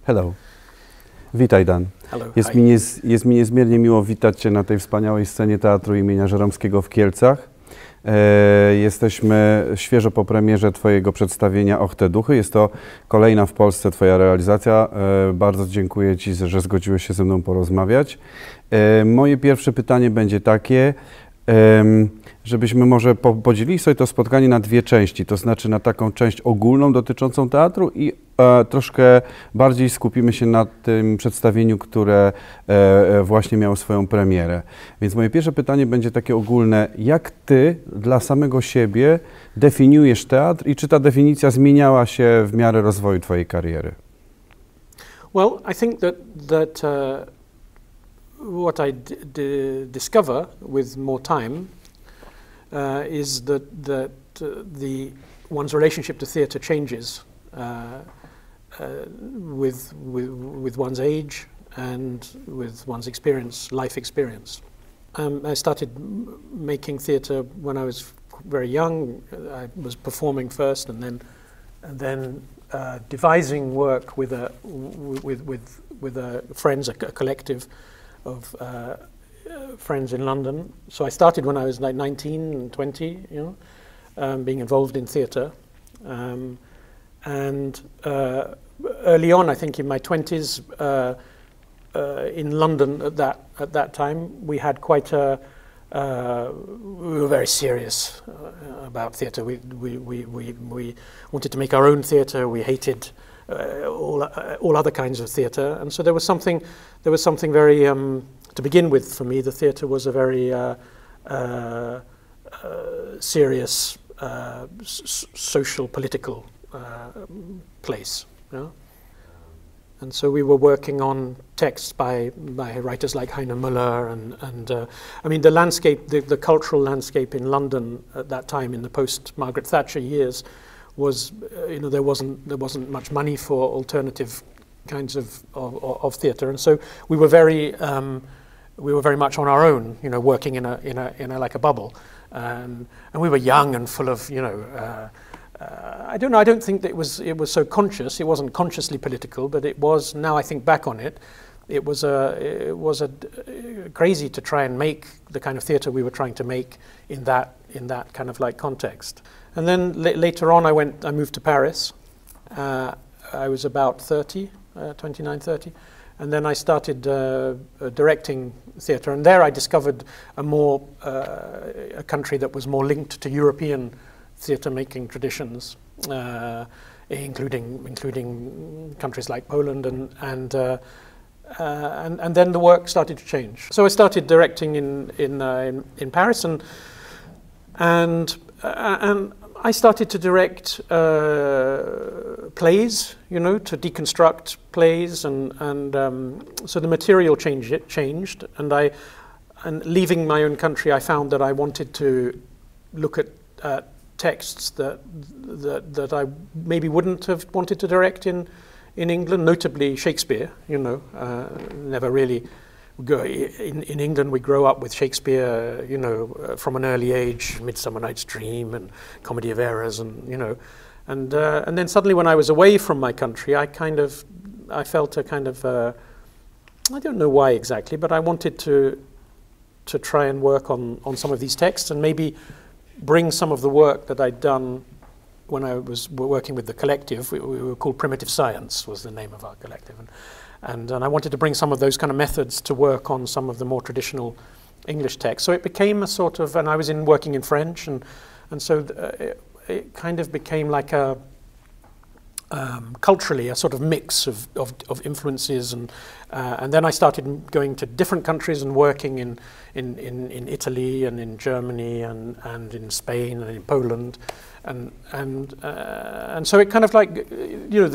Hello. Witaj, Dan. Hello. Jest mi niezmiernie miło witać Cię na tej wspaniałej scenie Teatru imienia Żeromskiego w Kielcach. Jesteśmy świeżo po premierze Twojego przedstawienia Och te duchy. Jest to kolejna w Polsce Twoja realizacja. Bardzo dziękuję Ci, że zgodziłeś się ze mną porozmawiać. Moje pierwsze pytanie będzie takie, żebyśmy może podzielili sobie to spotkanie na dwie części, to znaczy na taką część ogólną dotyczącą teatru i troszkę bardziej skupimy się na tym przedstawieniu, które właśnie miało swoją premierę. Więc moje pierwsze pytanie będzie takie ogólne. Jak Ty dla samego siebie definiujesz teatr i czy ta definicja zmieniała się w miarę rozwoju Twojej kariery? Well, I think that what I discover with more time is that one's relationship to theatre changes with one's age and with one's experience, life experience. I started making theatre when I was very young. I was performing first, and then devising work with friends, a collective of friends in London. So I started when I was like 19 and 20, you know, being involved in theatre. And early on, I think in my 20s, in London at that time, we had quite a we were very serious about theatre. We wanted to make our own theatre. We hated all other kinds of theatre, and so there was something very to begin with for me. The theatre was a very serious social, political place, you know? And so we were working on texts by writers like Heiner Müller, and I mean the landscape, the cultural landscape in London at that time, in the post-Margaret Thatcher years, was you know, there wasn't much money for alternative kinds of theatre, and so we were very much on our own, you know, working in a like a bubble, and we were young and full of, you know. I don't know. I don't think that it was so conscious. It wasn't consciously political, but it was. Now I think back on it, it was crazy to try and make the kind of theatre we were trying to make in that kind of like context. And then later on, I moved to Paris. I was about 30, 29, 30, and then I started directing theatre. And there I discovered a country that was more linked to European theatre-making traditions, including countries like Poland, and then the work started to change. So I started directing in Paris, and I started to direct plays, you know, to deconstruct plays, and so the material changed, and leaving my own country, I found that I wanted to look at texts that I maybe wouldn't have wanted to direct in England, notably Shakespeare. You know, never really go in England. We grow up with Shakespeare, you know, from an early age, Midsummer Night's Dream and Comedy of Errors, and you know, and then suddenly when I was away from my country, I felt a kind of I don't know why exactly, but I wanted to try and work on some of these texts and maybe bring some of the work that I'd done when I was working with the collective. We were called Primitive Science, was the name of our collective, and I wanted to bring some of those kind of methods to work on some of the more traditional English texts. So it became a sort of, and I was working in French, and so it kind of became like a culturally a sort of mix of influences, and then I started going to different countries and working in Italy and in Germany and in Spain and in Poland, and so it kind of like, you know,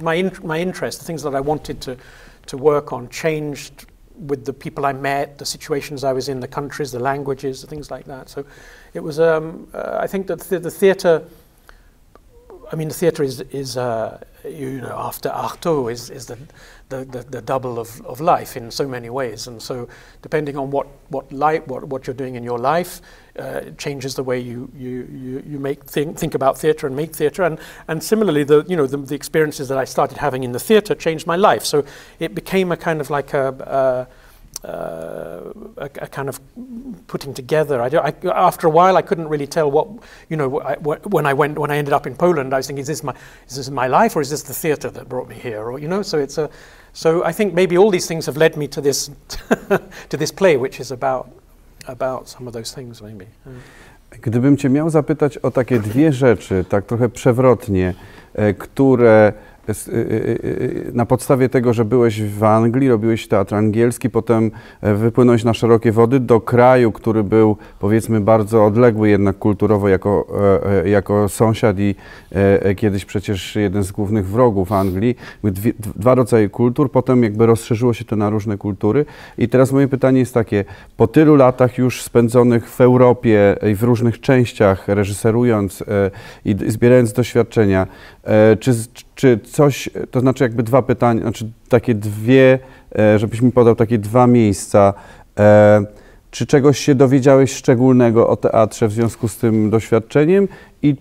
my interest, the things that I wanted to work on, changed with the people I met, the situations I was in, the countries, the languages, the things like that. So it was I think that the theatre. I mean, the theatre you know, after Artaud is the double of life in so many ways, and so depending on what you're doing in your life, it changes the way you think about theatre and make theatre, and similarly the experiences that I started having in the theatre changed my life. So it became a kind of like a kind of putting together. After a while, I couldn't really tell what, you know, when I ended up in Poland, I was thinking, is this my life, or is this the theatre that brought me here, or, you know? So I think maybe all these things have led me to this to this play, which is about some of those things, maybe. Gdybym cię miał zapytać o takie dwie rzeczy, tak trochę przewrotnie, które na podstawie tego, że byłeś w Anglii, robiłeś teatr angielski, potem wypłynąłeś na szerokie wody do kraju, który był, powiedzmy, bardzo odległy jednak kulturowo jako sąsiad i kiedyś przecież jeden z głównych wrogów Anglii. Dwa rodzaje kultur, potem jakby rozszerzyło się to na różne kultury. I teraz moje pytanie jest takie, po tylu latach już spędzonych w Europie i w różnych częściach, reżyserując i zbierając doświadczenia, czy coś, to znaczy jakby dwa pytania, znaczy takie dwie, żebyś mi podał takie dwa miejsca. Czy czegoś się dowiedziałeś szczególnego o teatrze w związku z tym doświadczeniem i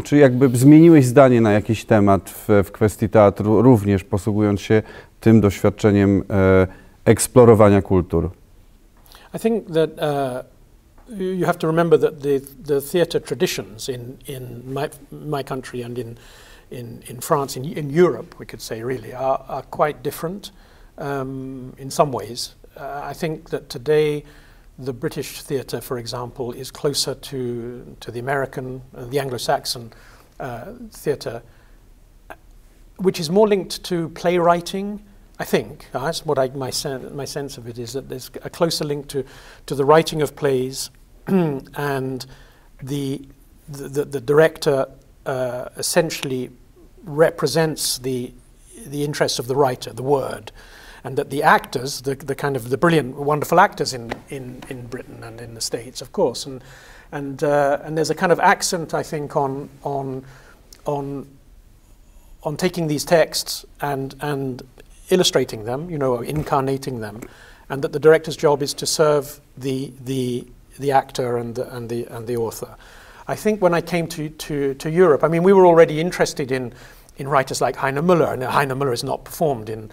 czy jakby zmieniłeś zdanie na jakiś temat w kwestii teatru, również posługując się tym doświadczeniem eksplorowania kultur? I think that you have to remember that the theatre traditions in my country and in France, in Europe, we could say, really, are quite different in some ways. I think that today the British theatre, for example, is closer to the American, the Anglo-Saxon theatre, which is more linked to playwriting, I think. That's what my sense of it is, that there's a closer link to the writing of plays and the director essentially represents the interests of the writer, the word, and that the actors, the kind of the brilliant, wonderful actors in Britain and in the States, of course, and there's a kind of accent, I think, on taking these texts and illustrating them, you know, incarnating them, and that the director's job is to serve the actor and the author. I think when I came to Europe, I mean, we were already interested in writers like Heine Müller, and Heine Müller is not performed in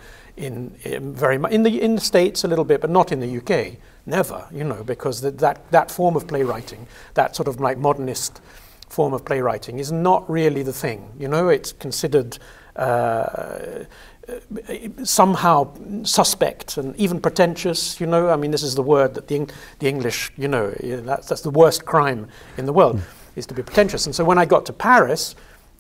very much in the States a little bit, but not in the UK. Never, you know, because that form of playwriting, that sort of like modernist form of playwriting, is not really the thing. You know, it's considered somehow suspect and even pretentious, you know. I mean, this is the word that the English, you know, that's the worst crime in the world, is to be pretentious. And so when I got to Paris,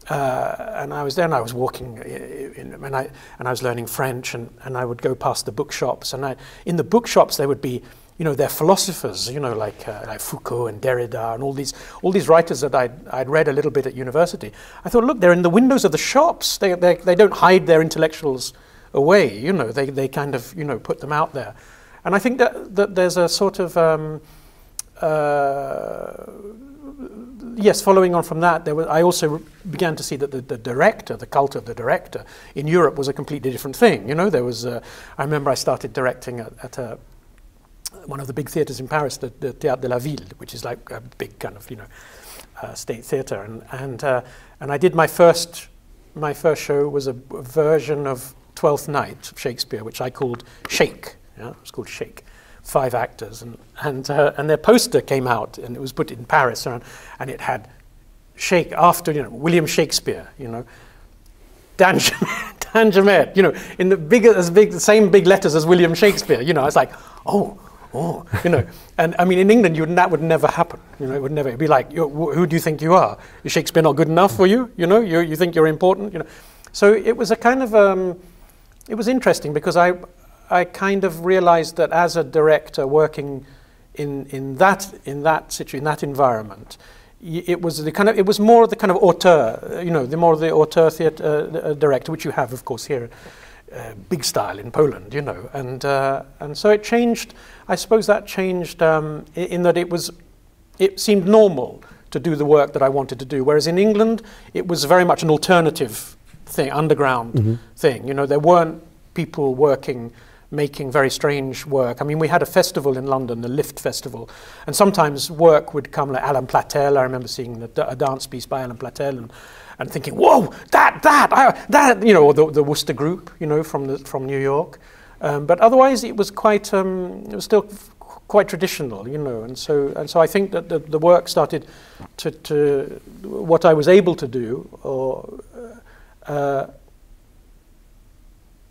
and I was there, and I was walking, and I was learning French, and I would go past the bookshops, and in the bookshops there would be, you know, they're philosophers, you know, like Foucault and Derrida and all these writers that I'd read a little bit at university. I thought, look, they're in the windows of the shops. They don't hide their intellectuals away, you know. They kind of, you know, put them out there. And I think that there's a sort of yes, following on from that, I also began to see that the director, the cult of the director in Europe was a completely different thing. You know, there was I remember I started directing at one of the big theatres in Paris, the Théâtre de la Ville, which is like a big kind of, you know, state theatre, and I did my first show was a version of Twelfth Night of Shakespeare, which I called Shake. Yeah, it was called Shake. 5 actors, and their poster came out, and it was put in Paris, and it had Shake after, you know, William Shakespeare, you know, Danem Jemmettem, you know, in the same big letters as William Shakespeare. You know, I was like, oh, you know, and I mean, in England, that would never happen. You know, it would never. It'd be like, who do you think you are? Is Shakespeare not good enough for you? You know, you think you're important? You know, so it was a kind of it was interesting because I kind of realized that as a director working in that environment, it was more the kind of auteur, you know, the more the auteur theatre director, which you have, of course, here, big style in Poland, you know, and so it changed. I suppose that changed in that it seemed normal to do the work that I wanted to do, whereas in England it was very much an alternative thing, underground thing. You know, there weren't people working, making very strange work. I mean, we had a festival in London, the Lift Festival, and sometimes work would come, like Alan Platel. I remember seeing a dance piece by Alan Platel and thinking, whoa, that, you know, or the Worcester Group, you know, from New York. But otherwise, it was quite, it was still quite traditional, you know, and so I think that the work started to what I was able to do, or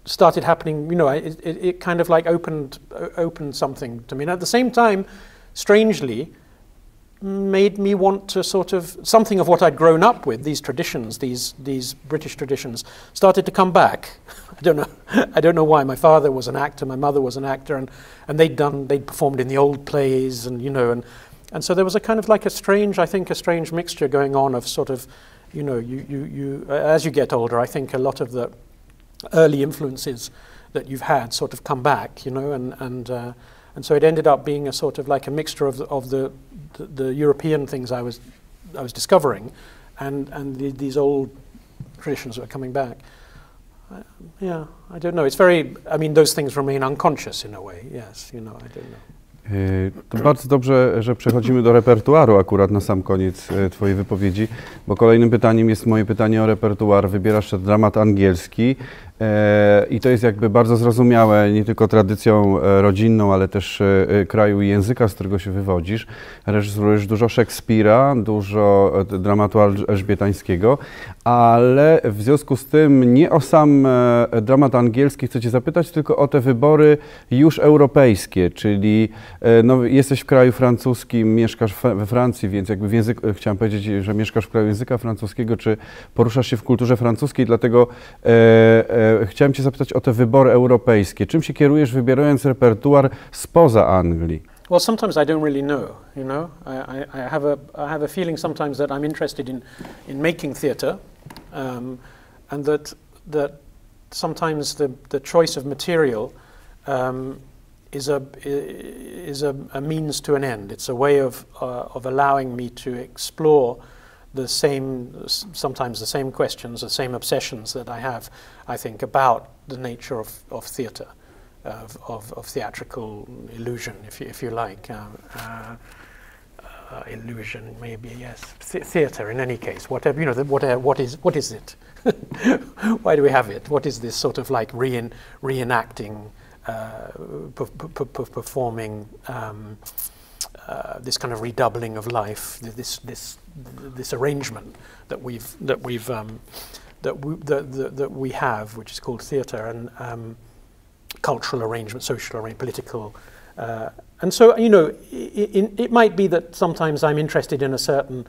started happening, you know, it kind of like opened something to me, and at the same time, strangely, made me want to sort of, something of what I'd grown up with, these traditions, these British traditions, started to come back. I don't know why. My father was an actor, my mother was an actor, and they'd performed in the old plays, and you know, and so there was a kind of like a strange mixture going on of sort of, you know, you as you get older, I think a lot of the early influences that you've had sort of come back, you know, and so it ended up being a sort of like a mixture of the European things I was discovering, and these old traditions that were coming back. Yeah, I don't know. It's very. I mean, those things remain unconscious in a way. Yes, you know. I don't know. To bardzo dobrze, że przechodzimy do repertuaru akurat na sam koniec twojej wypowiedzi, bo kolejnym pytaniem jest moje pytanie o repertuar. Wybierasz dramat angielski i to jest jakby bardzo zrozumiałe nie tylko tradycją rodzinną, ale też kraju i języka, z którego się wywodzisz. Reżyserujesz dużo Szekspira, dużo dramatu elżbietańskiego, ale w związku z tym nie o sam dramat angielski chcę cię zapytać, tylko o te wybory już europejskie, czyli no, jesteś w kraju francuskim, mieszkasz we Francji, więc jakby w języku, chciałem powiedzieć, że mieszkasz w kraju języka francuskiego, czy poruszasz się w kulturze francuskiej, dlatego chciałem cię zapytać o te wybory europejskie. Czym się kierujesz, wybierając repertuar spoza Anglii? Well, sometimes I don't really know, you know. I have a feeling sometimes that I'm interested in making theatre, and that sometimes the choice of material is a means to an end. It's a way of allowing me to explore sometimes the same questions, the same obsessions that I have, I think, about the nature of theatre, of theatrical illusion, if you like. Illusion, maybe, yes. Theatre, in any case, whatever, you know, what is it? Why do we have it? What is this sort of like reenacting, performing, this kind of redoubling of life, this arrangement that we have, which is called theatre, and cultural arrangement, social arrangement, political, and so, you know, it might be that sometimes I'm interested in a certain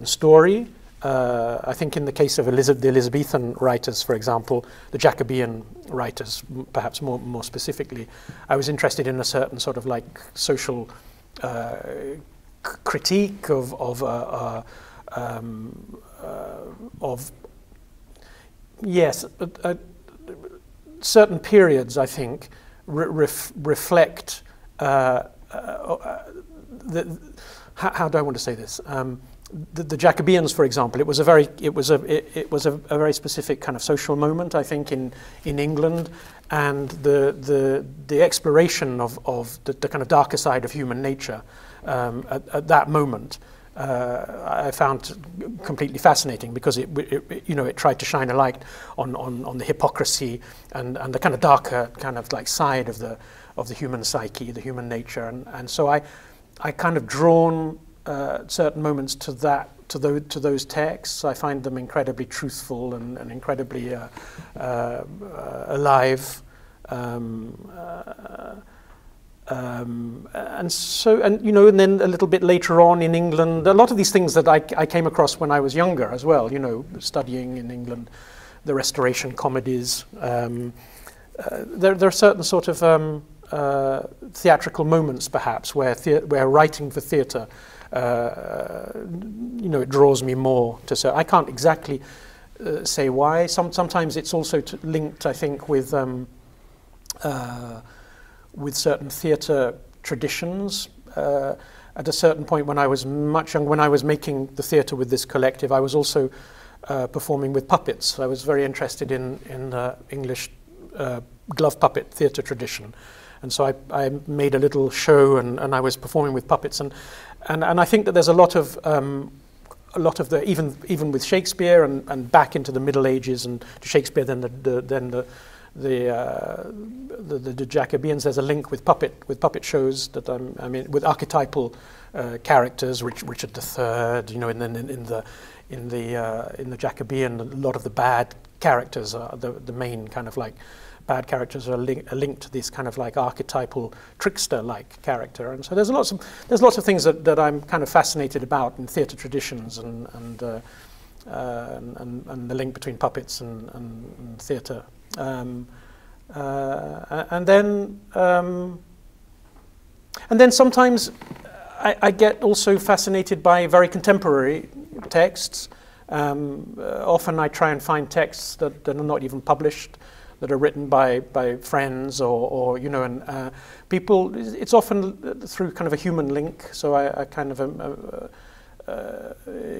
story. I think in the case of the Elizabethan writers, for example, the Jacobean writers, perhaps more specifically, I was interested in a certain sort of like social critique of yes, certain periods, I think, reflect how do I want to say this? The Jacobeans, for example, it was a very specific kind of social moment, I think, in England, and the exploration of the kind of darker side of human nature at that moment. I found completely fascinating, because it tried to shine a light on the hypocrisy and the kind of darker kind of like side of the human psyche, the human nature, and so I kind of drawn certain moments to those texts. I find them incredibly truthful and incredibly alive. And you know, and then a little bit later on in England, a lot of these things that I came across when I was younger as well, you know, studying in England, the Restoration comedies. There are certain sort of theatrical moments, perhaps, where writing for theatre, you know, it draws me more to. So I can't exactly say why. Sometimes it's also linked, I think, with certain theatre traditions. At a certain point when I was much younger, when I was making the theatre with this collective, I was also performing with puppets. I was very interested in the English glove puppet theatre tradition. And so I made a little show, and I was performing with puppets, and I think that there's a lot of the even with Shakespeare and back into the Middle Ages and to Shakespeare, then the Jacobeans. There's a link with puppet shows that I mean with archetypal characters, Richard III. You know, in the Jacobean, a lot of the bad characters are the main kind of like. Bad characters are linked to this kind of like archetypal trickster-like character, and so there's lots of things that I'm kind of fascinated about in theatre traditions and the link between puppets and theatre, and then sometimes I get also fascinated by very contemporary texts. Often I try and find texts that are not even published, that are written by friends or you know, and people. It's often through kind of a human link. So I kind of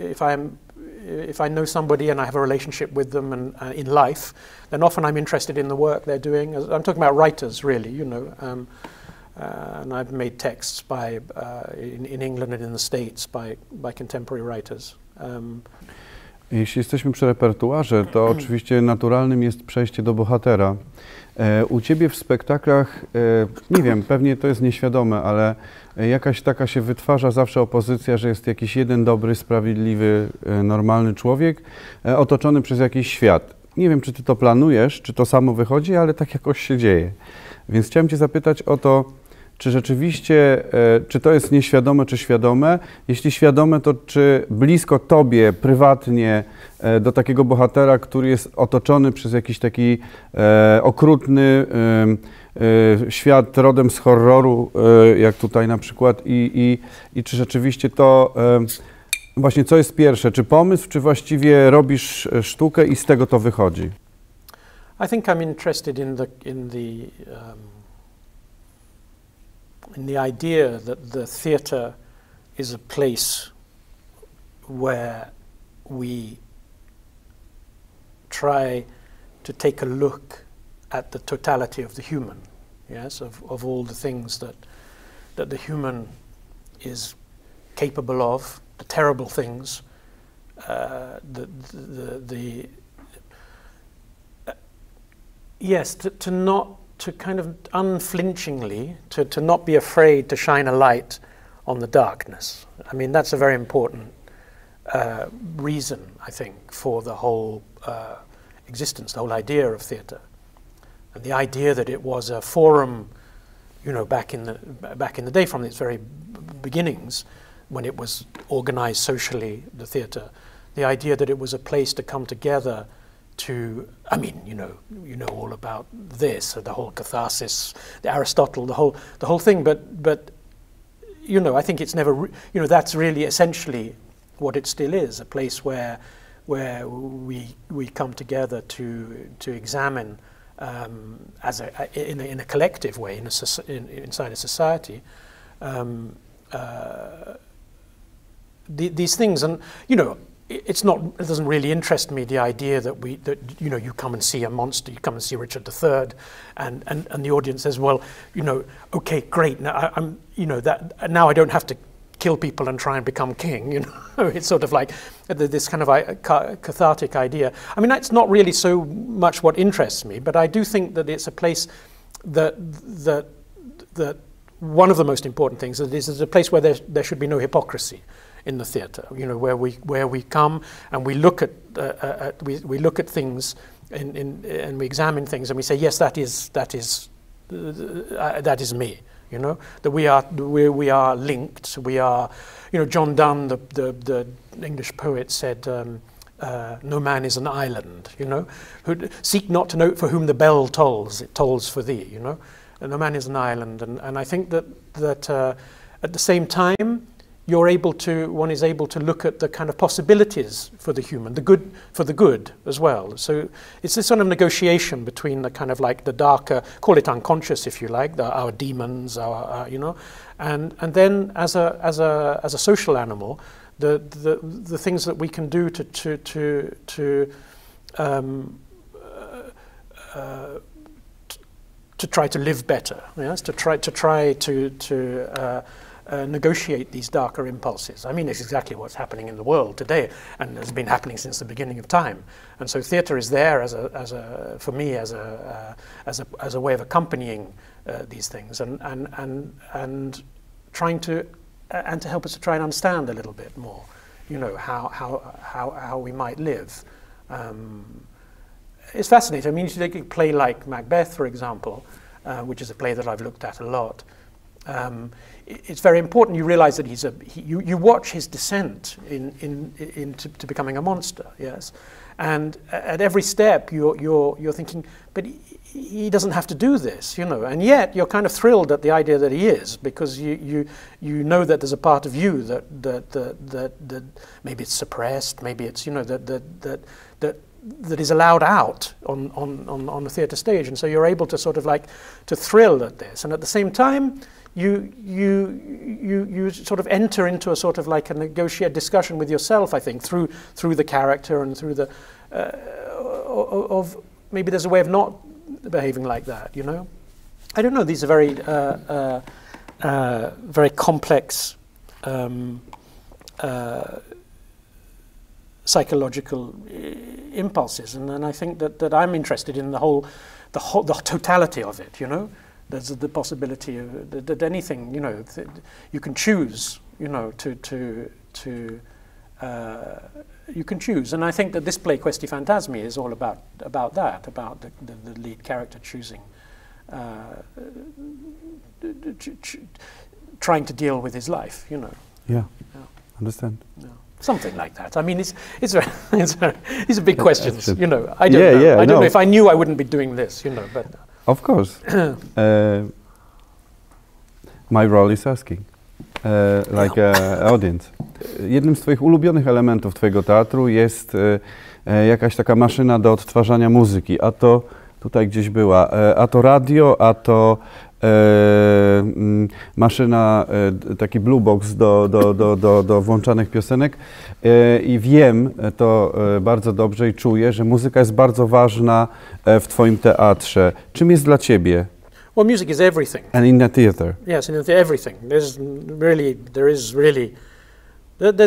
if I know somebody and I have a relationship with them and in life, then often I'm interested in the work they're doing. I'm talking about writers, really, you know. And I've made texts by in England and in the States by contemporary writers. Jeśli jesteśmy przy repertuarze, to oczywiście naturalnym jest przejście do bohatera. U Ciebie w spektaklach, nie wiem, pewnie to jest nieświadome, ale jakaś taka się wytwarza zawsze opozycja, że jest jakiś jeden dobry, sprawiedliwy, normalny człowiek otoczony przez jakiś świat. Nie wiem, czy Ty to planujesz, czy to samo wychodzi, ale tak jakoś się dzieje. Więc chciałem Cię zapytać o to, czy rzeczywiście, czy to jest nieświadome, czy świadome? Jeśli świadome, to czy blisko Tobie, prywatnie, do takiego bohatera, który jest otoczony przez jakiś taki okrutny świat rodem z horroru, jak tutaj na przykład, i czy rzeczywiście to, właśnie co jest pierwsze, czy pomysł, czy właściwie robisz sztukę i z tego to wychodzi? I think I'm interested in the idea that the theatre is a place where we try to take a look at the totality of the human, yes, of all the things that the human is capable of, the terrible things, yes, to kind of unflinchingly, to not be afraid to shine a light on the darkness. I mean, that's a very important reason, I think, for the whole existence, the whole idea of theatre. And the idea that it was a forum, you know, back in the day, from its very beginnings, when it was organized socially, the theatre, the idea that it was a place to come together to, I mean, you know all about this, the whole catharsis, the Aristotle, the whole thing. But you know, I think it's never, you know, that's really essentially what it still is, a place where we come together to examine in a collective way, inside a society, these things, and you know. It doesn't really interest me, the idea that you know, you come and see a monster, you come and see Richard III, and the audience says, well, you know, okay, great, now I'm, you know, that now I don't have to kill people and try and become king, you know. It's sort of like this kind of cathartic idea. I mean, that's not really so much what interests me, but I do think that it's a place that one of the most important things is a place where there should be no hypocrisy in the theatre, you know, where we come and we look at we look at things and we examine things and we say, yes, that is me, you know, that we are linked. We are, you know, John Donne, the English poet, said, no man is an island, you know, seek not to know for whom the bell tolls, it tolls for thee, you know, and no man is an island, and I think that at the same time, one is able to look at the kind of possibilities for the human, the good for the good as well. So it's this sort of negotiation between the kind of like the darker, call it unconscious if you like, our demons, our you know, and then as a social animal, the things that we can do to try to live better, yes, to try to negotiate these darker impulses. I mean, it's exactly what's happening in the world today, and has been happening since the beginning of time. And so theatre is there for me as a way of accompanying these things, and trying to help us to try and understand a little bit more, you know, how we might live. It's fascinating. I mean, you take a play like Macbeth, for example, which is a play that I've looked at a lot. It's very important. You realise that you watch his descent into becoming a monster. Yes, and at every step you're thinking, but he doesn't have to do this, you know. And yet you're kind of thrilled at the idea that he is, because you know that there's a part of you that maybe it's suppressed, maybe it's, you know, that is allowed out on the theatre stage, and so you're able to sort of like to thrill at this, and at the same time you sort of enter into a sort of like a negotiated discussion with yourself, I think, through the character and through the of maybe there's a way of not behaving like that, you know. I don't know. These are very very complex psychological impulses, and I think that I'm interested in the totality of it, you know. There's the possibility of that anything, you know, you can choose, you know, you can choose, and I think that this play Questi Fantasmi is all about that, about the lead character choosing, trying to deal with his life, you know. Yeah. Understand. Yeah. Something like that. I mean, it's a big question, you know. I don't know. Yeah, I don't know. If I knew, I wouldn't be doing this, you know. But of course, my role is asking, like audience. Jednym z twoich ulubionych elementów twojego teatru jest jakaś taka maszyna do odtwarzania muzyki, a to tutaj gdzieś była, a to radio, a to maszyna, taki blue box do włączanych piosenek, i wiem to bardzo dobrze i czuję, że muzyka jest bardzo ważna w twoim teatrze. Czym jest dla ciebie? Well, music is everything. And in the theater? Yes, in everything. There's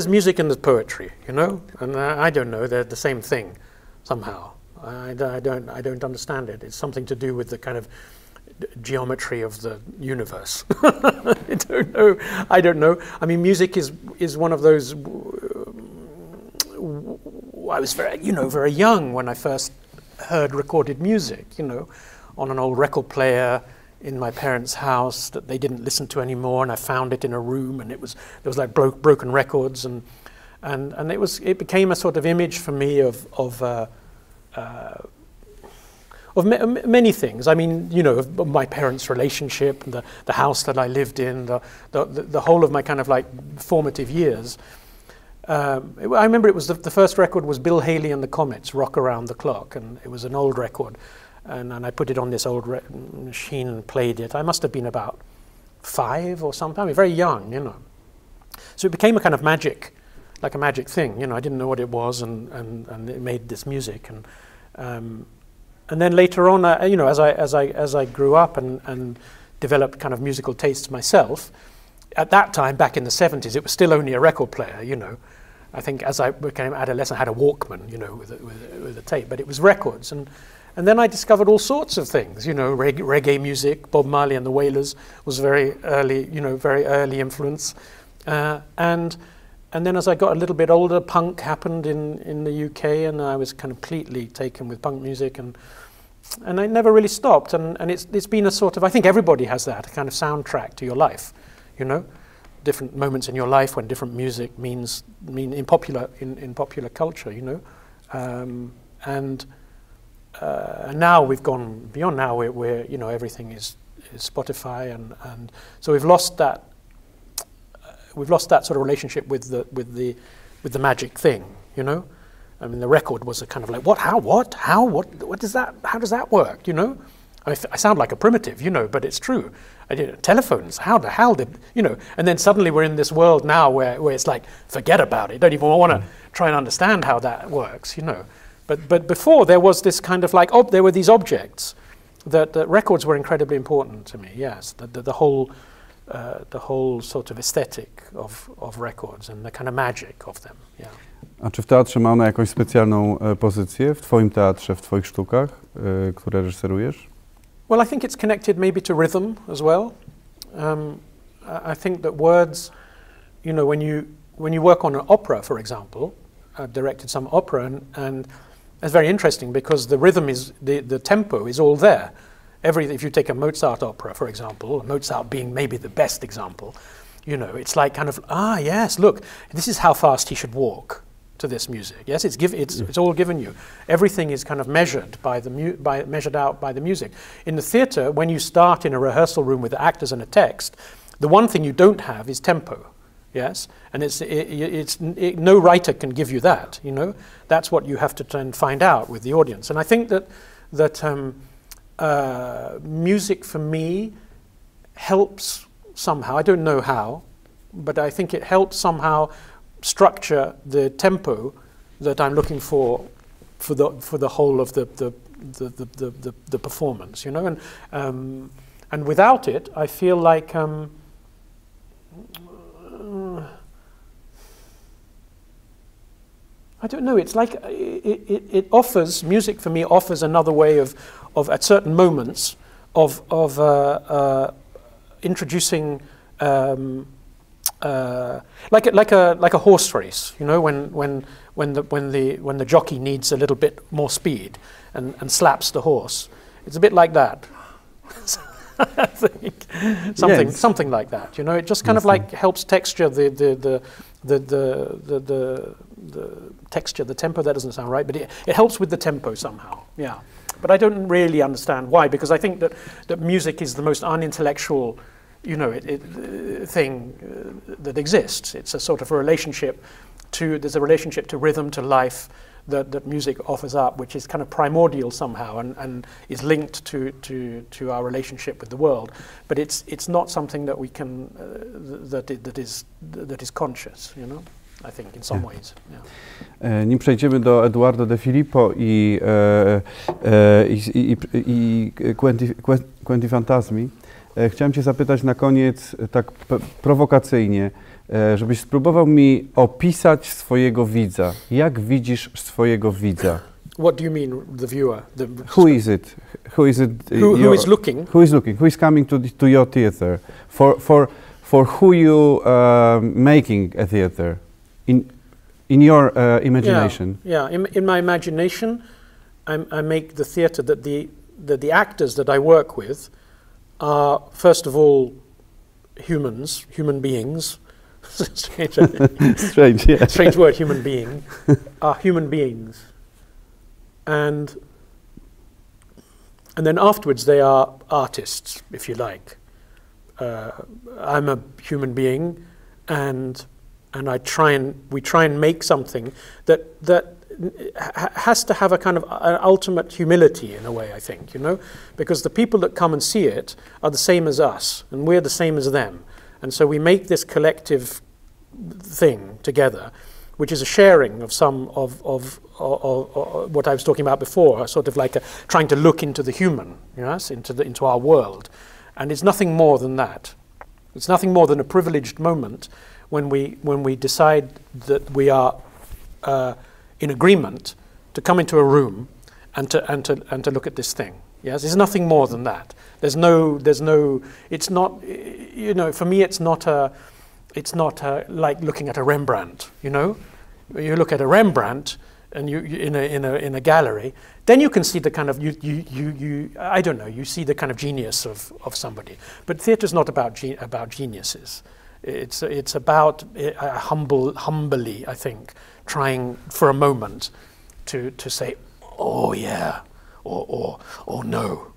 music and there's poetry, you know, and I don't know, they're the same thing somehow. I don't understand it. It's something to do with the kind of geometry of the universe. I don't know. I mean, music is one of those. I was very young when I first heard recorded music, you know, on an old record player in my parents' house that they didn't listen to anymore, and I found it in a room, and there was like broken records, and it became a sort of image for me of many things. I mean, you know, of my parents' relationship, the house that I lived in, the whole of my kind of like formative years. I remember it was the first record was Bill Haley and the Comets, Rock Around the Clock, and it was an old record, and I put it on this old machine and played it. I must have been about 5 or something. I mean, very young, you know. So it became a kind of magic, like a magic thing, you know. I didn't know what it was, and it made this music, and then later on, you know, as I grew up and developed kind of musical tastes myself, at that time, back in the 70s, it was still only a record player, you know. I think as I became adolescent, I had a Walkman, you know, with a tape, but it was records, and then I discovered all sorts of things, you know, reggae music. Bob Marley and the Wailers was very early, you know, very early influence, and then as I got a little bit older, punk happened in the UK, and I was completely taken with punk music, and I never really stopped, and it's been a sort of, I think everybody has that, a kind of soundtrack to your life, you know, different moments in your life when different music mean in popular culture, you know, and now we've gone beyond. Now we're you know, everything is Spotify, and so we've lost that sort of relationship with the magic thing, you know. I mean, the record was a kind of like, what does that, how does that work, you know? I sound like a primitive, you know, but it's true. I did telephones. How the hell did, you know? And then suddenly we're in this world now where it's like, forget about it. Don't even want to try and understand how that works, you know. But before there was this kind of like, there were these objects that records were incredibly important to me. Yes, the whole sort of aesthetic of records and the kind of magic of them. Yeah. A czy w teatrze ma ona jakąś specjalną pozycję w twoim teatrze, w twoich sztukach, które reżyserujesz? Well, I think it's connected maybe to rhythm as well. I think that words, you know, when you work on an opera, for example, I've directed some opera, and it's very interesting because the rhythm is, the tempo is all there. If you take a Mozart opera, for example, Mozart being maybe the best example, you know, it's like kind of, yes, look, this is how fast he should walk to this music. Yes, it's all given you. Everything is kind of measured measured out by the music. In the theatre, when you start in a rehearsal room with the actors and a text, the one thing you don't have is tempo. Yes, and no writer can give you that. You know, that's what you have to try and find out with the audience. And I think that music for me helps somehow. I don't know how, but I think it helps somehow structure the tempo that I'm looking for the whole of the performance. You know, and without it, I feel like. I don't know, it's like it offers, music for me offers another way of at certain moments of introducing like a horse race, you know, when the jockey needs a little bit more speed and slaps the horse. It's a bit like that. I think something like that. You know, it just kind of like helps texture the texture, the tempo. That doesn't sound right, but it helps with the tempo somehow. Yeah, but I don't really understand why, because I think that music is the most unintellectual, you know, thing that exists. It's a sort of a relationship there's a relationship to rhythm, to life, that music offers up, which is kind of primordial somehow and is linked to our relationship with the world. But it's not something that we can that is conscious, you know, I think in some ways. Yeah. Nim przejdziemy do Eduardo de Filippo i Quentin Fantasmi, chciałem cię zapytać na koniec tak prowokacyjnie, żebyś spróbował mi opisać swojego widza. Jak widzisz swojego widza? What do you mean, the viewer? Who is it? Who is it? Who is looking? Who is looking? Who is coming to your theater? For who you making a theater? In your imagination? Yeah. In my imagination, I make the theater that the actors that I work with are first of all human beings. Strange, yeah. Strange word, human being, are human beings, and then afterwards they are artists, if you like. I'm a human being, and we try and make something that has to have a kind of an ultimate humility in a way, I think, you know, because the people that come and see it are the same as us, and we're the same as them. And so we make this collective thing together, which is a sharing of some of what I was talking about before, sort of like trying to look into the human, yes, into our world. And it's nothing more than that. It's nothing more than a privileged moment when we decide that we are in agreement to come into a room and to look at this thing. Yes, there's nothing more than that. There's no. It's not. You know, for me, it's not like looking at a Rembrandt. You know, you look at a Rembrandt and you in a gallery, then you can see the kind of I don't know. You see the kind of genius of somebody. But theatre's not about geniuses. It's about humbly, I think, trying for a moment to say, oh yeah, or no.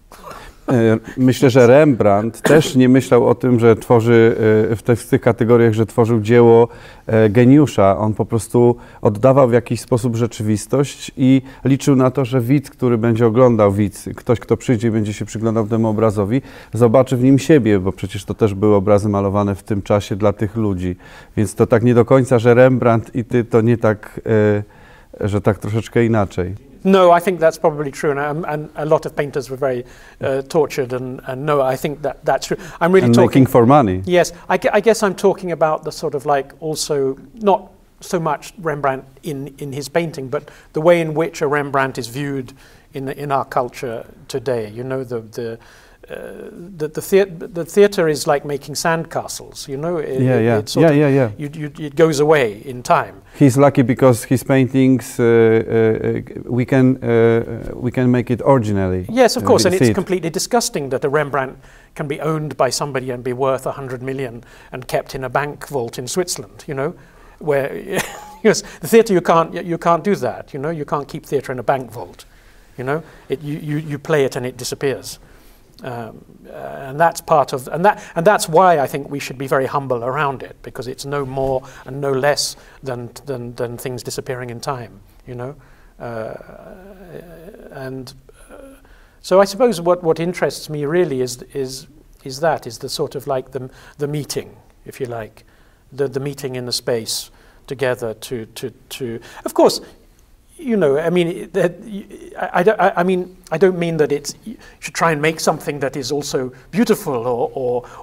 Myślę, że Rembrandt też nie myślał o tym, że tworzy w tych kategoriach, że tworzył dzieło geniusza. On po prostu oddawał w jakiś sposób rzeczywistość i liczył na to, że widz, który będzie oglądał, ktoś, kto przyjdzie i będzie się przyglądał temu obrazowi, zobaczy w nim siebie, bo przecież to też były obrazy malowane w tym czasie dla tych ludzi. Więc to tak nie do końca, że Rembrandt i ty to nie tak, że tak troszeczkę inaczej. No, I think that's probably true, and a lot of painters were very tortured, and no, I think that's true. I'm really talking making for money. Yes, I guess I'm talking about the sort of like also not so much Rembrandt in his painting, but the way in which a Rembrandt is viewed in our culture today. You know, the theatre is like making sandcastles. You know, it goes away in time. He's lucky because his paintings we can make it originally. Yes, of course, and it's completely disgusting that a Rembrandt can be owned by somebody and be worth 100 million and kept in a bank vault in Switzerland. You know, where yes, the theatre you can't do that. You know, you can't keep theatre in a bank vault. You know, you play it and it disappears. And that's part of, and that's why I think we should be very humble around it, because it's no more and no less than things disappearing in time, you know. So I suppose what interests me really is the sort of like the meeting, if you like, the meeting in the space together to of course. You know, I mean, I don't mean that you should try and make something that is also beautiful,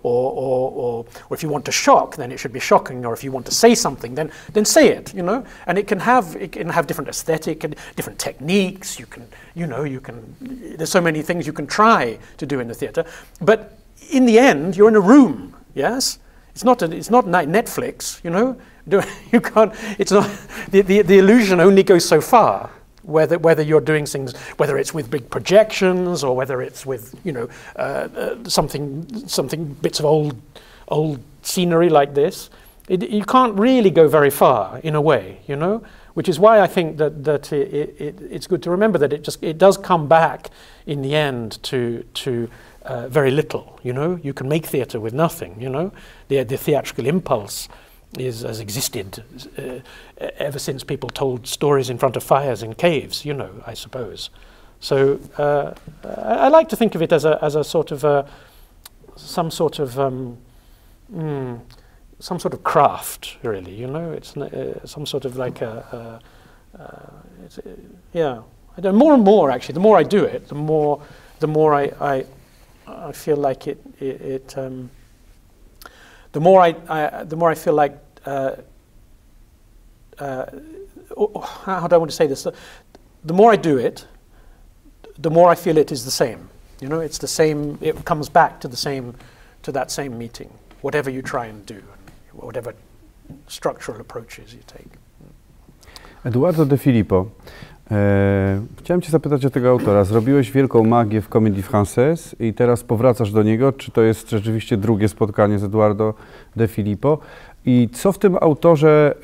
or if you want to shock, then it should be shocking, or if you want to say something, then say it. You know, and it can have different aesthetic and different techniques. You can. There's so many things you can try to do in the theatre, but in the end, you're in a room. Yes, it's not Netflix. You know. You can't. It's not. The illusion only goes so far. Whether you're doing things, whether it's with big projections or whether it's with something bits of old scenery like this, you can't really go very far in a way, you know. Which is why I think that it's good to remember that it does come back in the end to very little. You know, you can make theatre with nothing. You know, the theatrical impulse has existed ever since people told stories in front of fires in caves, you know, I suppose. So I like to think of it as a sort of some sort of craft, really. You know, it's some sort of like yeah. More and more, actually, the more I do it, the more I feel like it. The more I feel like, how do I want to say this? The more I do it, the more I feel it is the same. You know, it's the same. It comes back to that same meeting. Whatever you try and do, whatever structural approaches you take. Eduardo De Filippo. Chciałem cię zapytać o tego autora. Zrobiłeś wielką magię w Comédie Française i teraz powracasz do niego. Czy to jest rzeczywiście drugie spotkanie z Eduardo De Filippo? I co w tym autorze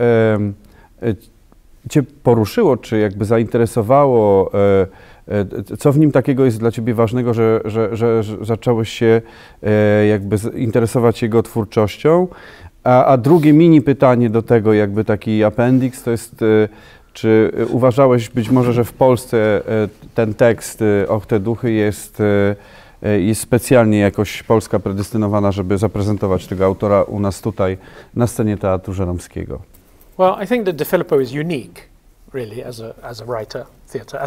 cię poruszyło, czy jakby zainteresowało? Co w nim takiego jest dla ciebie ważnego, że zacząłeś się jakby interesować jego twórczością? A drugie mini pytanie do tego, jakby taki appendix, to jest... Czy uważałeś być może, że w Polsce ten tekst Och te duchy jest specjalnie jakoś Polska predestynowana, żeby zaprezentować tego autora u nas tutaj na scenie Teatru Żeromskiego? Well, I think that De Filippo is unique, really, as a writer, theatre,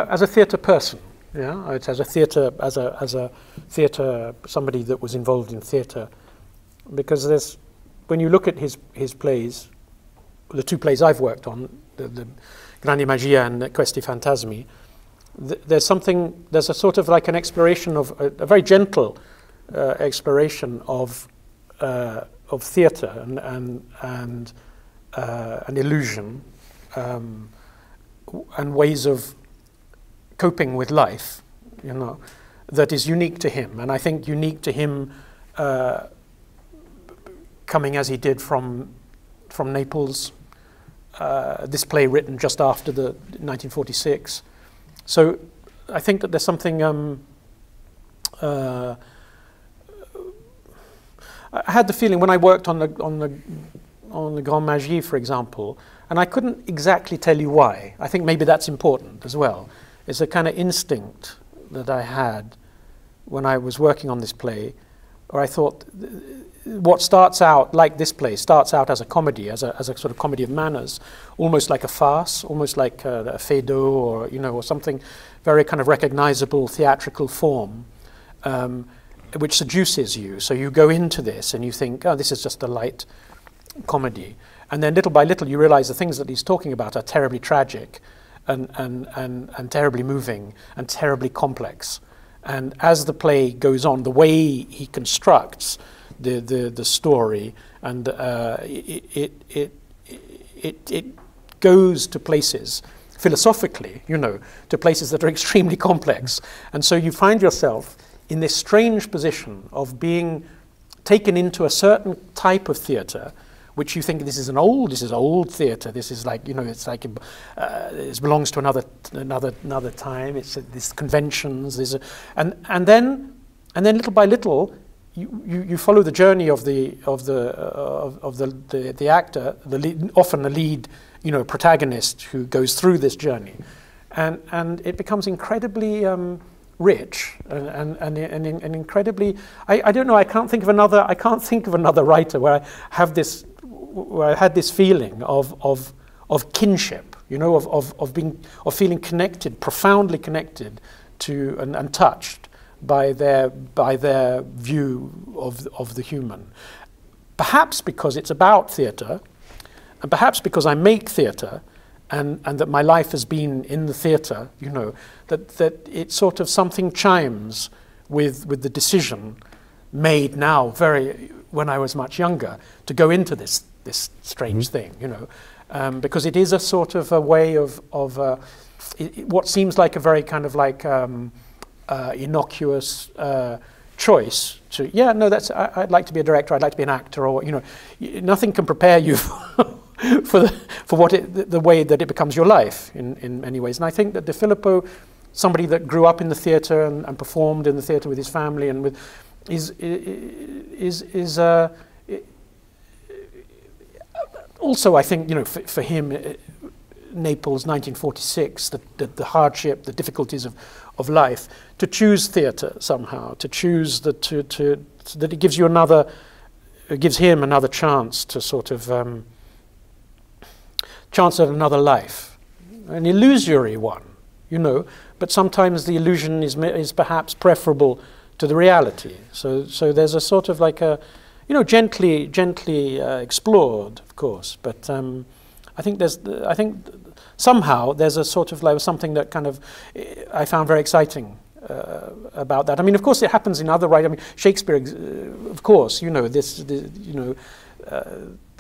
as a theatre person. Yeah, it's as a theatre somebody that was involved in theatre, because when you look at his plays, the two plays I've worked on, the Grande Magia and Questi Fantasmi, there's a sort of like an exploration of a very gentle exploration of theatre and an illusion and ways of coping with life, you know, that is unique to him, and I think unique to him coming as he did from Naples. This play written just after the 1946. So I think that there's something I had the feeling when I worked on the Grande Magie, for example, and I couldn't exactly tell you why. I think maybe that's important as well. It's a kind of instinct that I had when I was working on this play, where I thought what starts out, like this play, starts out as a comedy, as a sort of comedy of manners, almost like a farce, almost like a feydeau, or, you know, or something very kind of recognizable theatrical form, which seduces you. So you go into this and you think, oh, this is just a light comedy. And then little by little you realize the things that he's talking about are terribly tragic and terribly moving and terribly complex. And as the play goes on, the way he constructs the story, and it goes to places philosophically, you know, to places that are extremely complex. And so you find yourself in this strange position of being taken into a certain type of theatre, which you think this is old theatre. This is like, you know, it's like it belongs to another time. It's these conventions. And then little by little, you follow the journey of the actor, often the lead, you know, protagonist who goes through this journey, and it becomes incredibly rich and incredibly. I don't know. I can't think of another writer where I had this feeling of kinship, you know, of feeling connected, profoundly connected to and touched by their view of the human. Perhaps because it's about theatre, and perhaps because I make theatre, and that my life has been in the theatre, you know, that it sort of something chimes with the decision made now, when I was much younger, to go into this strange thing, you know, because it is a sort of a way of what seems like a very kind of like innocuous choice to, yeah, no, I'd like to be a director, I'd like to be an actor, or, you know, nothing can prepare you for the way that it becomes your life in many ways. And I think that De Filippo, somebody that grew up in the theatre and performed in the theatre with his family and with, also, I think, you know, for him, Naples, 1946, the hardship, the difficulties of life, to choose theatre somehow, to choose that it gives you it gives him another chance to sort of chance at another life, an illusory one, you know, but sometimes the illusion is perhaps preferable to the reality. So there's a sort of like a, you know, gently explored, of course, but I think somehow there's a sort of like something that kind of I found very exciting about that. I mean, of course, it happens in other writers. I mean, Shakespeare, of course, you know, you know,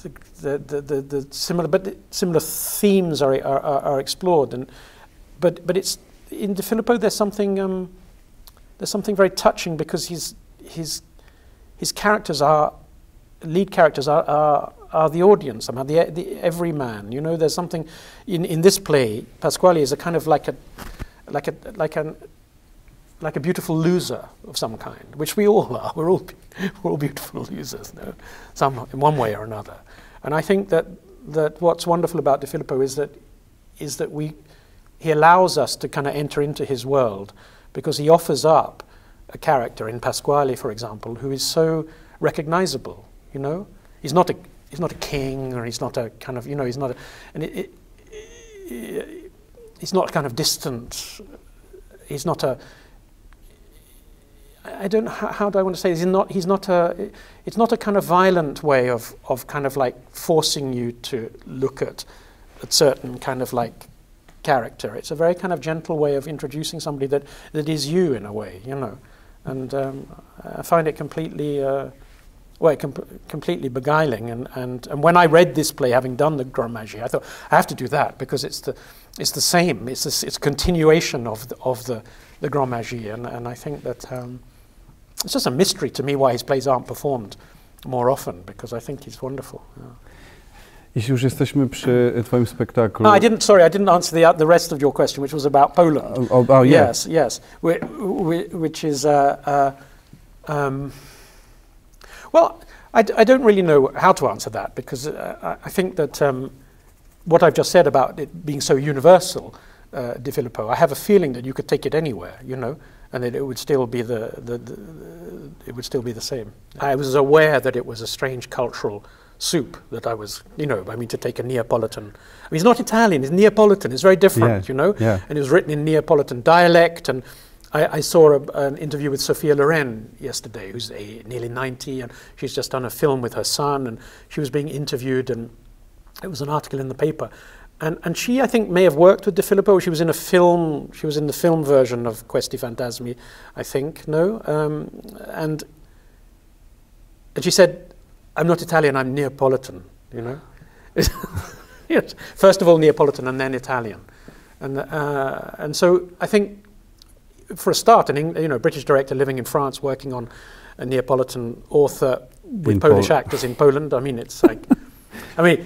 the similar themes are explored, but it's in De Filippo. There's something very touching, because his lead characters are the audience somehow, the everyman. You know, there's something in this play. Pasquale is a kind of like a beautiful loser of some kind, which we all are. We're all beautiful losers, no? Some in one way or another. And I think that what's wonderful about De Filippo is that he allows us to kind of enter into his world, because he offers up a character in Pasquale, for example, who is so recognizable. You know, he's not a king, or he's not a kind of, you know, he's not he's not kind of distant. He's not a. I don't know, how do I want to say this? It's not a kind of violent way of kind of like forcing you to look at a certain kind of like character. It's a very kind of gentle way of introducing somebody that is you in a way, you know. And I find it completely, completely beguiling. And when I read this play, having done the Grande Magie, I thought I have to do that, because it's the same. It's a continuation of the Grande Magie, and I think that it's just a mystery to me why his plays aren't performed more often, because I think he's wonderful. Yeah. Jeśli już jesteśmy przy twoim spektaklu... I didn't answer the rest of your question, which was about Poland. Yes. Yes. Which is... well, I don't really know how to answer that, because I think that what I've just said about it being so universal, Di Filippo, I have a feeling that you could take it anywhere, you know, and that it would still be it would still be the same. I was aware that it was a strange cultural soup that I was, you know, I mean, to take a Neapolitan. I mean, it's not Italian, it's Neapolitan, it's very different, you know, and it was written in Neapolitan dialect, and I saw an interview with Sophia Loren yesterday, who's nearly 90, and she's just done a film with her son, and she was being interviewed, and it was an article in the paper. And she, I think, may have worked with Di Filippo. She was in a film. She was in the film version of Questi Fantasmi, I think. No, and she said, "I'm not Italian. I'm Neapolitan." You know, yes. First of all Neapolitan and then Italian, and so I think, for a start, a British director living in France, working on a Neapolitan author with Polish actors in Poland. I mean, it's like, I mean.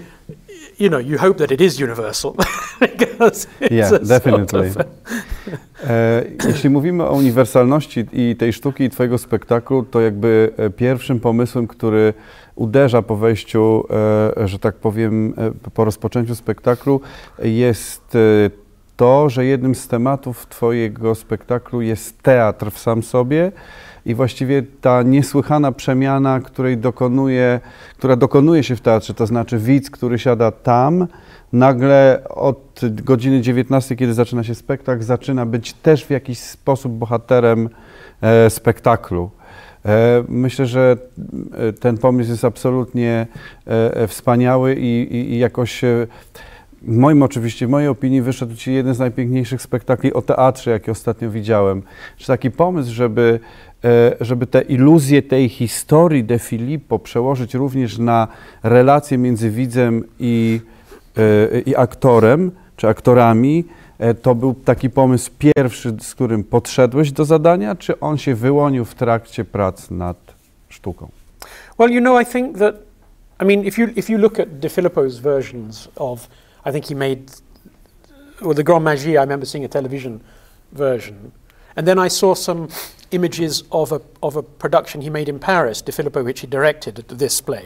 You know, you hope that it is universal. Definitely. Jeśli mówimy o uniwersalności i tej sztuki i twojego spektaklu, to jakby pierwszym pomysłem, który uderza po wejściu, że tak powiem, po rozpoczęciu spektaklu, jest to, że jednym z tematów twojego spektaklu jest teatr w sam sobie. I właściwie ta niesłychana przemiana, która dokonuje się w teatrze, to znaczy widz, który siada tam, nagle od godziny 19, kiedy zaczyna się spektakl, zaczyna być też w jakiś sposób bohaterem spektaklu. Myślę, że ten pomysł jest absolutnie wspaniały i jakoś w mojej opinii wyszedł ci jeden z najpiękniejszych spektakli o teatrze, jakie ostatnio widziałem. Czy taki pomysł, żeby te iluzje tej historii De Filippo przełożyć również na relacje między widzem i aktorem, czy aktorami, to był taki pomysł pierwszy, z którym podszedłeś do zadania, czy on się wyłonił w trakcie prac nad sztuką? Well, you know, I think that, I mean, if you look at De Filippo's versions of, I think he made, well, the Grand Magie, I remember seeing a television version, and then I saw some images of a production he made in Paris, De Filippo, which he directed at this play,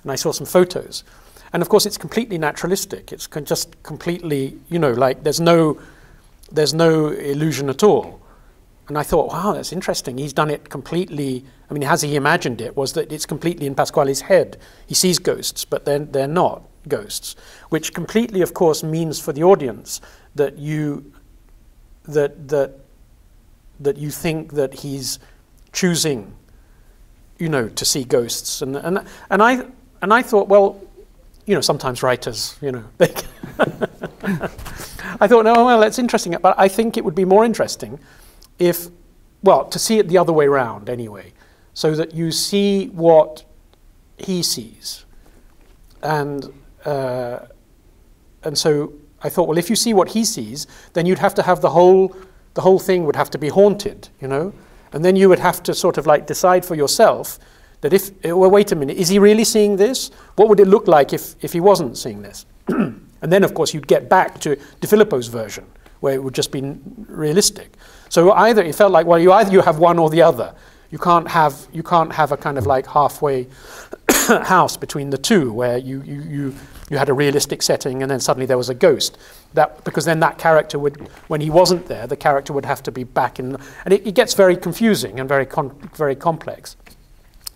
and I saw some photos. And of course it's completely naturalistic. It's just completely, you know, like there's no illusion at all. And I thought, wow, that's interesting. He's done it completely, I mean, as he imagined it, was that it's completely in Pasquale's head. He sees ghosts, but they're not ghosts, which completely, of course, means for the audience that you think that he's choosing, you know, to see ghosts. And I thought, well, you know, sometimes writers, you know, they I thought, no, well, that's interesting, but I think it would be more interesting if, well, to see it the other way around anyway, so that you see what he sees. And so I thought, well, if you see what he sees, then you'd have to have the whole thing would have to be haunted, you know? And then you would have to sort of like decide for yourself that well, wait a minute, is he really seeing this? What would it look like if he wasn't seeing this? And then, of course, you'd get back to Di Filippo's version, where it would just be realistic. So it felt like, well, you have one or the other. You can't have a kind of like halfway house between the two, where you had a realistic setting and then suddenly there was a ghost. Because then that character would, when he wasn't there, the character would have to be back in, and it gets very confusing and very complex.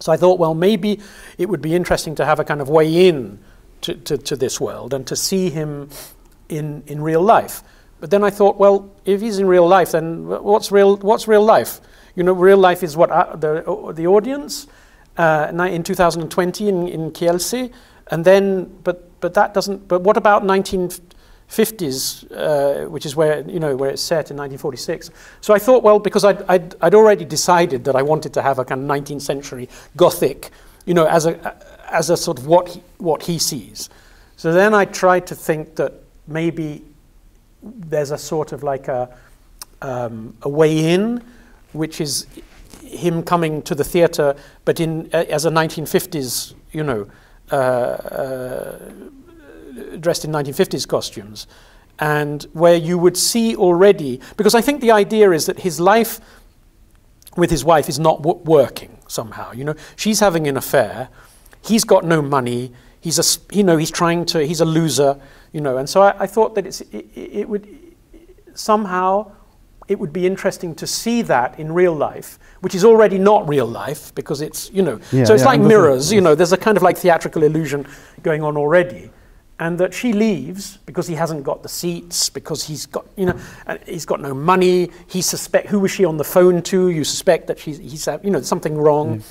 So I thought, well, maybe it would be interesting to have a kind of way in to this world and to see him in real life. But then I thought, well, if he's in real life, then what's real life? You know, real life is what the audience in 2020 in Kielce, and then but that doesn't. But what about 1950s, which is where it's set in 1946? So I thought, well, because I'd already decided that I wanted to have a kind of 19th century Gothic, you know, as a sort of what he sees. So then I tried to think that maybe there's a sort of like a way in, which is him coming to the theatre, but as a 1950s, you know, dressed in 1950s costumes, and where you would see already, because I think the idea is that his life with his wife is not working somehow. You know, she's having an affair, he's got no money, he's a loser, you know, and so I thought that it would somehow, it would be interesting to see that in real life, which is already not real life, because it's, you know, so it's like mirrors, you know, there's a kind of like theatrical illusion going on already. And that she leaves because he hasn't got the seats, because he's got, you know, he's got no money. Who was she on the phone to? You suspect that he's you know, something wrong.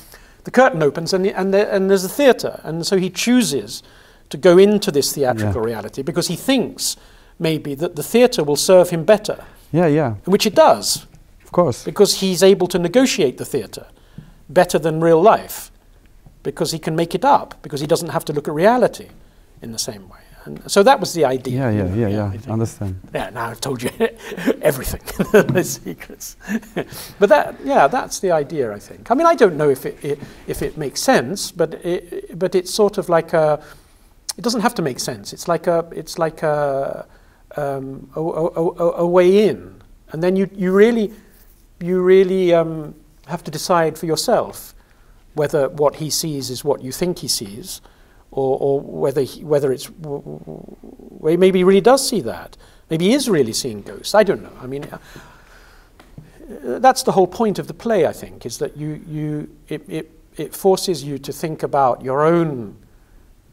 The curtain opens and there's a theatre, and so he chooses to go into this theatrical reality because he thinks maybe that the theatre will serve him better. Which it does, of course, because he's able to negotiate the theatre better than real life, because he can make it up, because he doesn't have to look at reality in the same way. And so that was the idea. Understand. Yeah, now I've told you everything, the secrets. But that's the idea, I think. I mean, I don't know if it makes sense, but it's sort of like a. It doesn't have to make sense. It's like a way in, and then you really have to decide for yourself whether what he sees is what you think he sees, or whether maybe he really does see that. Maybe he is really seeing ghosts. I don't know. I mean, that's the whole point of the play, I think, is that it forces you to think about your own,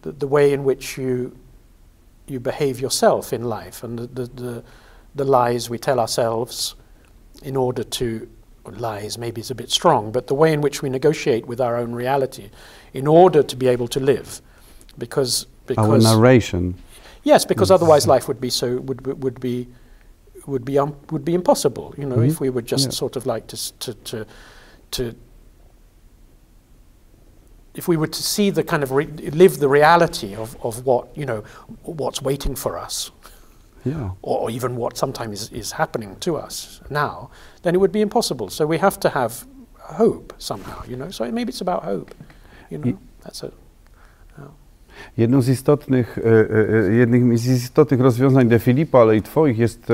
the way in which you behave yourself in life, and the lies we tell ourselves in order to, lies maybe is a bit strong, but the way in which we negotiate with our own reality in order to be able to live. Because our narration. Yes, because otherwise life would be impossible. You know, if we were just sort of like to if we were to see the kind of live the reality of what, you know, what's waiting for us, or even what sometimes is happening to us now, then it would be impossible. So we have to have hope somehow. You know, so maybe it's about hope. You know, that's a. Jednym z istotnych rozwiązań de Filippo, ale i twoich jest,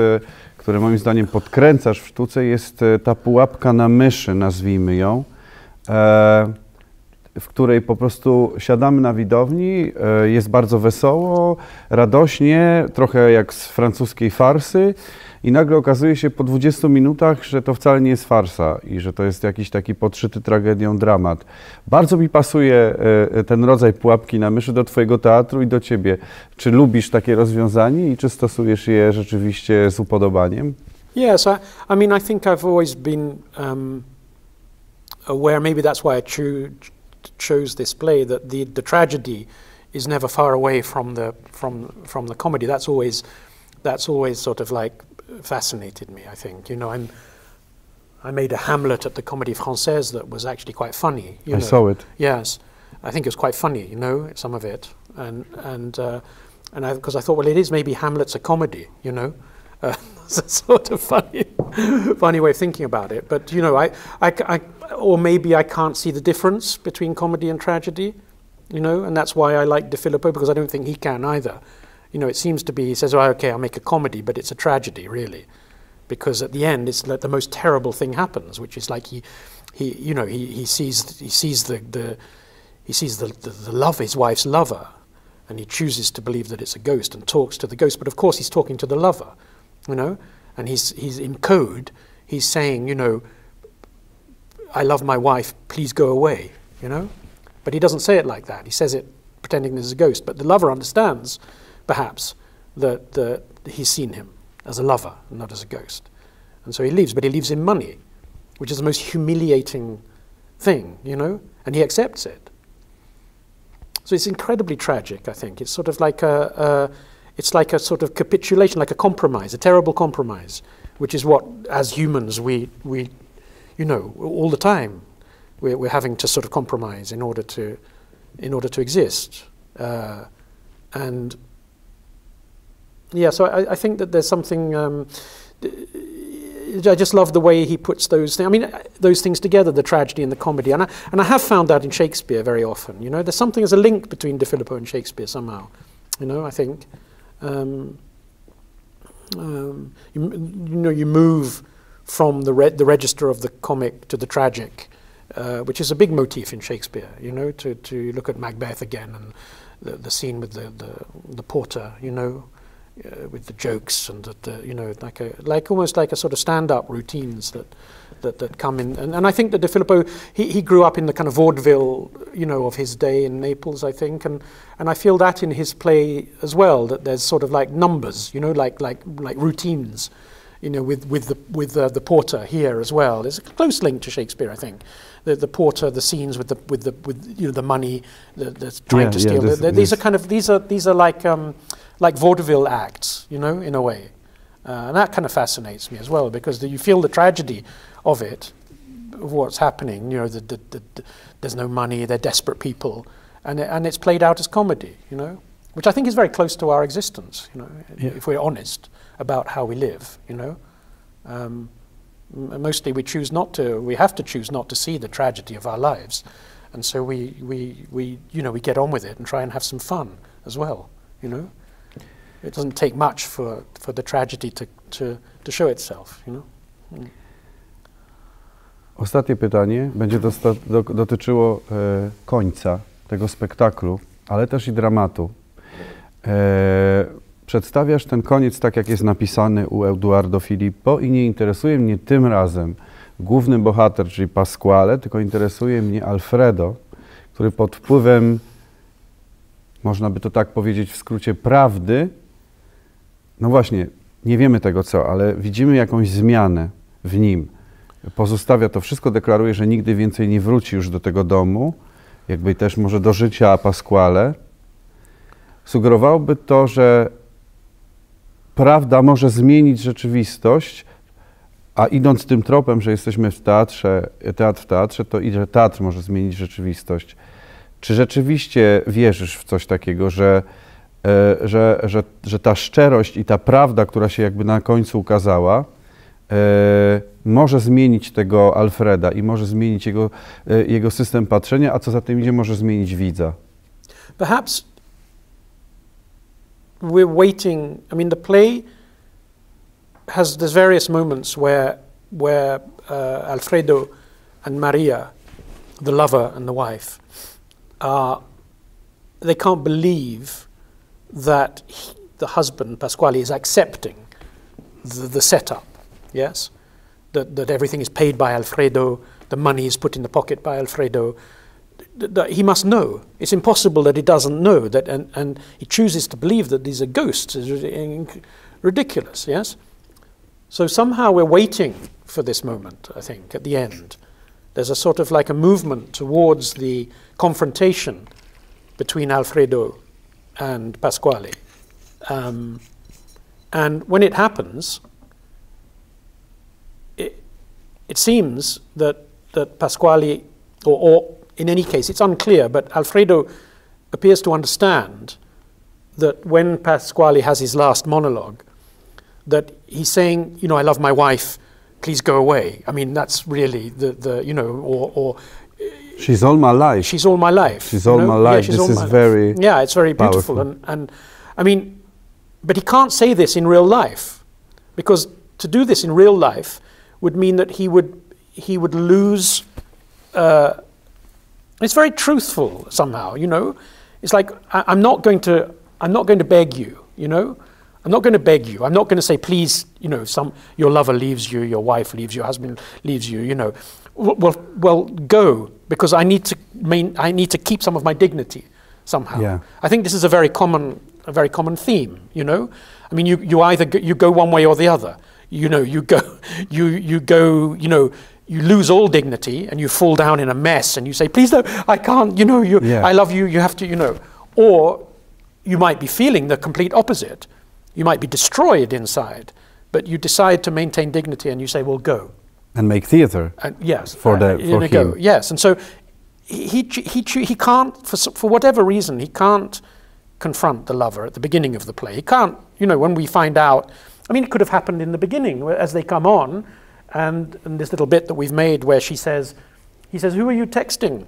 które moim zdaniem podkręcasz w sztuce, jest ta pułapka na myszy, nazwijmy ją, w której po prostu siadamy na widowni, jest bardzo wesoło, radośnie, trochę jak z francuskiej farsy, i nagle okazuje się po 20 minutach, że to wcale nie jest farsa i że to jest jakiś taki podszyty tragedią dramat. Bardzo mi pasuje ten rodzaj pułapki na myszy do twojego teatru i do ciebie. Czy lubisz takie rozwiązanie i czy stosujesz je rzeczywiście z upodobaniem? Yes, I mean, I think I've always been aware, maybe that's why I chose this play, that the tragedy is never far away from the comedy. That's always sort of like fascinated me, I think. You know, I made a Hamlet at the Comédie Française that was actually quite funny. I saw it. Yes, I think it was quite funny, you know, some of it, and because I thought, well, it is, maybe Hamlet's a comedy, you know. It's a sort of funny way of thinking about it. But you know, or maybe I can't see the difference between comedy and tragedy, you know, and that's why I like De Filippo, because I don't think he can either. You know, it seems to be, he says, oh, okay, I'll make a comedy, but it's a tragedy, really. Because at the end, it's like the most terrible thing happens, which is like he sees the love, his wife's lover, and he chooses to believe that it's a ghost and talks to the ghost, but of course he's talking to the lover, you know, and he's in code, he's saying, you know, I love my wife, please go away, you know, but he doesn't say it like that. He says it pretending there's a ghost, but the lover understands, perhaps, that he's seen him as a lover and not as a ghost. And so he leaves, but he leaves in money, which is the most humiliating thing, you know, and he accepts it. So it's incredibly tragic, I think. It's sort of like it's like a sort of capitulation, like a compromise, a terrible compromise, which is what, as humans, we you know, all the time, we're having to sort of compromise in order to exist. And yeah, so I think that there's something. I just love the way he puts those things. I mean, those things together, the tragedy and the comedy, and I have found that in Shakespeare very often. You know, there's a link between De Filippo and Shakespeare somehow, you know, I think. You move from the register of the comic to the tragic, which is a big motif in Shakespeare, you know, to look at Macbeth again and the scene with the porter, you know, with the jokes and you know, almost like a sort of stand-up routines that come in, and I think that De Filippo he grew up in the kind of vaudeville, you know, of his day in Naples, I think, and I feel that in his play as well, that there's sort of like numbers, you know, like routines, you know, with the porter here as well. There's a close link to Shakespeare, I think. The porter, the scenes with you know, the money, the trying to steal. These are like vaudeville acts, you know, in a way, and that kind of fascinates me as well, because you feel the tragedy of it, of what's happening. You know, there's no money, they're desperate people, and it's played out as comedy, you know, which I think is very close to our existence, you know, if we're honest about how we live, you know. Mostly we have to choose not to see the tragedy of our lives, and so we you know, we get on with it and try and have some fun as well, you know. It doesn't take much for the tragedy to show itself, you know. Ostatnie pytanie będzie dotyczyło końca tego spektaklu, ale też i dramatu. Przedstawiasz ten koniec tak, jak jest napisany u Eduardo Filippo, i nie interesuje mnie tym razem główny bohater, czyli Pasquale, tylko interesuje mnie Alfredo, który pod wpływem, można by to tak powiedzieć w skrócie, prawdy, no właśnie, nie wiemy tego co, ale widzimy jakąś zmianę w nim. Pozostawia to wszystko, deklaruje, że nigdy więcej nie wróci już do tego domu, jakby też może do życia Pasquale. Sugerowałoby to, że prawda może zmienić rzeczywistość, a idąc tym tropem, że jesteśmy w teatrze, teatr w teatrze, to i że teatr może zmienić rzeczywistość. Czy rzeczywiście wierzysz w coś takiego, że ta szczerość i ta prawda, która się jakby na końcu ukazała, może zmienić tego Alfreda i może zmienić jego system patrzenia, a co za tym idzie, może zmienić widza? Perhaps we're waiting. I mean, the play there's various moments where Alfredo and Maria, the lover and the wife, they can't believe that the husband, Pasquale, is accepting the setup, yes? That everything is paid by Alfredo, the money is put in the pocket by Alfredo. That he must know. It's impossible that he doesn't know that, and he chooses to believe that these are ghosts. It's ridiculous, yes? So somehow we're waiting for this moment, I think, at the end. There's a sort of like a movement towards the confrontation between Alfredo and Pasquale. And when it happens, it seems that Pasquale, or in any case, it's unclear, but Alfredo appears to understand that when Pasquale has his last monologue, that he's saying, you know, I love my wife, please go away. I mean, that's really the you know, or she's all my life. She's all my life. She's all my life. This is very yeah, it's very beautiful. Powerful. And I mean, but he can't say this in real life, because to do this in real life would mean that he would lose. It's very truthful somehow, you know. It's like I'm not going to beg you, you know. I'm not going to beg you. I'm not going to say, please, you know, your lover leaves you, your wife leaves you, your husband leaves you, you know. Well, go, because I need to keep some of my dignity somehow. Yeah. I think this is a very common theme, you know. I mean, you either go one way or the other. You know, you go, you know, you lose all dignity and you fall down in a mess and you say, please no, I can't, you know, I love you, you have to, you know. Or you might be feeling the complete opposite. You might be destroyed inside, but you decide to maintain dignity and you say, well, go. And make theater. Yes. For him. Go. Yes, and so he can't, for whatever reason, he can't confront the lover at the beginning of the play. He can't, you know, when we find out, I mean, it could have happened in the beginning as they come on, and this little bit that we've made where he says, who are you texting?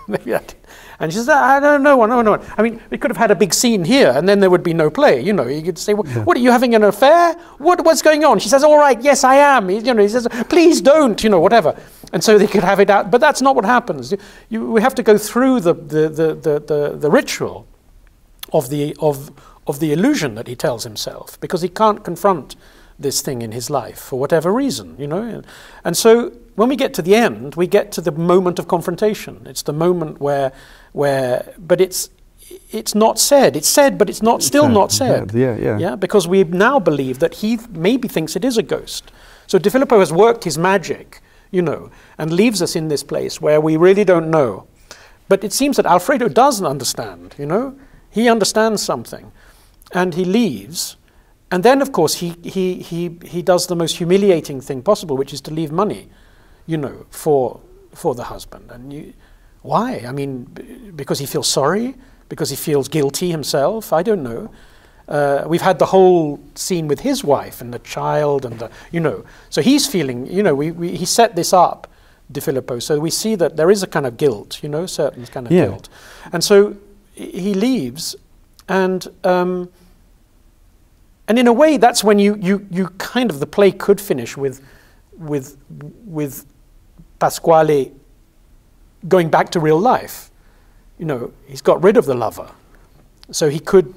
maybe that. And she says, I don't know, no. I mean, we could have had a big scene here, and then there would be no play. You know, you could say, well, what, are you having an affair? What's going on? She says, all right, yes, I am. He says, please don't, whatever. And so they could have it out, but that's not what happens. We have to go through the ritual of the illusion that he tells himself, because he can't confront this thing in his life for whatever reason, And so when we get to the end, we get to the moment of confrontation. It's the moment where but it's not said. It's said, but it's still not said. Yeah, because we now believe that he maybe thinks it is a ghost. So De Filippo has worked his magic, and leaves us in this place where we really don't know. But it seems that Alfredo doesn't understand, He understands something, and he leaves. And then, of course, he does the most humiliating thing possible, which is to leave money, for the husband. And why? I mean, because he feels sorry? Because he feels guilty himself? I don't know. We've had the whole scene with his wife and the child and So he's feeling, he set this up, De Filippo, so we see that there is a kind of guilt, certain kind of guilt. And so he leaves, and in a way, that's when you kind of, the play could finish with Pasquale going back to real life. He's got rid of the lover, so he could,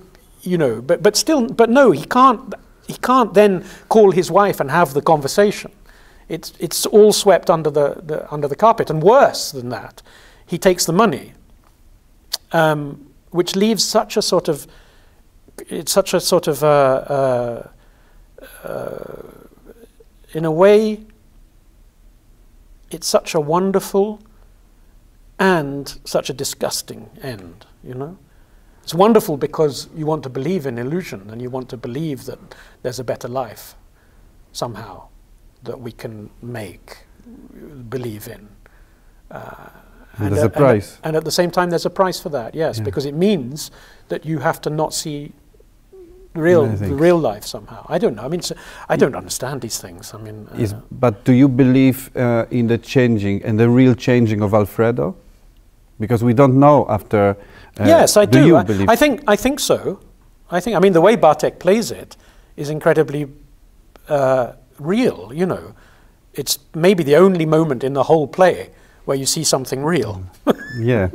but no, he can't then call his wife and have the conversation. It's all swept under the carpet, and worse than that, he takes the money, which leaves such a sort of. It's such a sort of, in a way, it's such a wonderful and such a disgusting end, It's wonderful because you want to believe in illusion, and you want to believe that there's a better life, somehow, that we can believe in. And there's a price. And at the same time, there's a price for that, yes, because it means that you have to not see the real life somehow. I don't know. I mean, I don't understand these things. I mean, but do you believe in the changing and the real changing of Alfredo? Because we don't know after. Yes, I do. You believe? I think so. I mean, the way Bartek plays it is incredibly real. It's maybe the only moment in the whole play where you see something real. Yeah.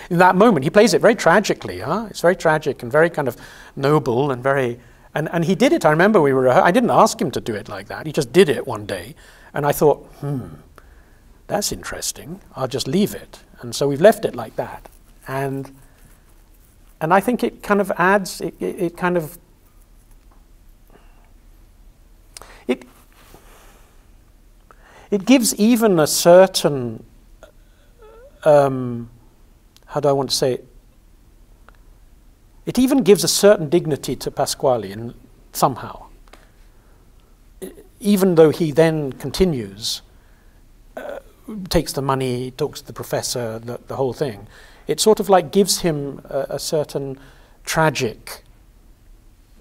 In that moment, he plays it very tragically. It's very tragic and very kind of noble and very, and he did it. I remember I didn't ask him to do it like that. He just did it one day, and I thought, that's interesting. I'll just leave it. And so we've left it like that, and I think it kind of adds. It kind of. It gives even a certain. How do I want to say it? It even gives a certain dignity to Pasquale somehow. Even though he then continues, takes the money, talks to the professor, the whole thing. It sort of like gives him a certain tragic